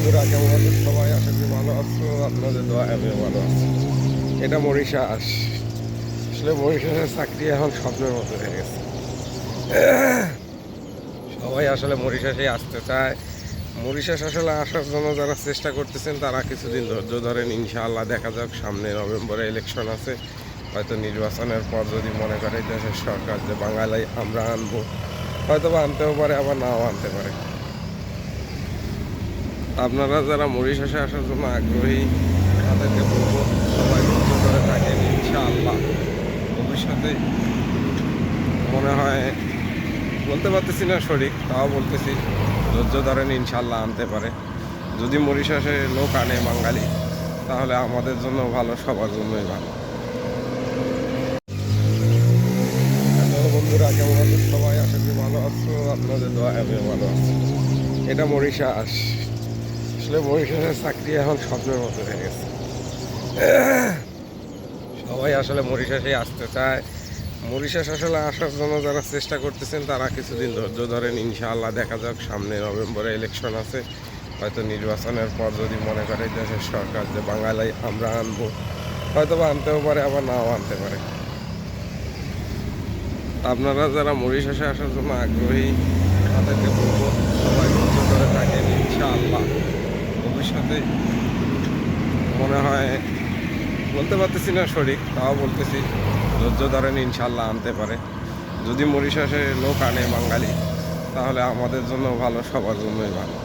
বন্ধুরা কেমন আছেন সবাই? আশা করি ভালো আছো। আপনাদের দোয়া আমিও ভালো আছি। এটা মরিশাস। আসলে মরিশাসের চাকরি এখন স্বপ্নের মতো হয়ে গেছে। সবাই আসলে মরিশাসে আসতে চায়। মরিশাস আসলে আসার জন্য যারা চেষ্টা করতেছেন তারা কিছুদিন ধৈর্য ধরেন, ইনশাআল্লাহ দেখা যাক। সামনে নভেম্বরে ইলেকশন আছে, হয়তো নির্বাচনের পর যদি মনে করে দেশের সরকার যে বাঙালি আমরা আনবো, হয়তো বা আনতেও পারে, আবার নাও আনতে পারে। আপনারা যারা মরিশাসে আসার জন্য আগ্রহী তাদেরকে বলবো সবাই ধৈর্য ধরে থাকেন, ইনশাআল্লাহ ভবিষ্যতে মনে হয়, বলতে পারতেছি না সঠিক, তাও বলতেছি ধৈর্য ধরেন, ইনশাআল্লাহ আনতে পারে। যদি মরিশাসে লোক আনে বাঙালি, তাহলে আমাদের জন্য ভালো, সবার জন্যই ভালো। হ্যালো বন্ধুরা কেমন আছেন সবাই? আশা করি ভালো আছো। আপনাদের দোয়া আমিও ভালো আছি। এটা মরিশাস। আসলে মরিশাসের চাকরি এখন স্বপ্নের মতো হয়ে গেছে। সবাই আসলে মরিশাসে আসতে চায়। মরিশাস আসলে আসার জন্য যারা চেষ্টা করতেছেন তারা কিছুদিন ধৈর্য ধরেন, ইনশাআল্লাহ দেখা যাক। সামনে নভেম্বরে ইলেকশন আছে, হয়তো নির্বাচনের পর যদি মনে করে দেশের সরকার যে বাঙালি আমরা আনবো, হয়তো বা আনতেও পারে, আবার নাও আনতে পারে। আপনারা যারা মরিশাসে আসার জন্য আগ্রহী তাদেরকে বলবো সবাই ধৈর্য ধরে থাকেন, ইনশাআল্লাহ ভবিষ্যতে মনে হয়, বলতে পারতেছি না সঠিক, তাও বলতেছি ধৈর্য ধরেন, ইনশাআল্লাহ আনতে পারে। যদি মরিশাসে লোক আনে বাঙালি, তাহলে আমাদের জন্য ভালো, সবার জন্যই ভালো।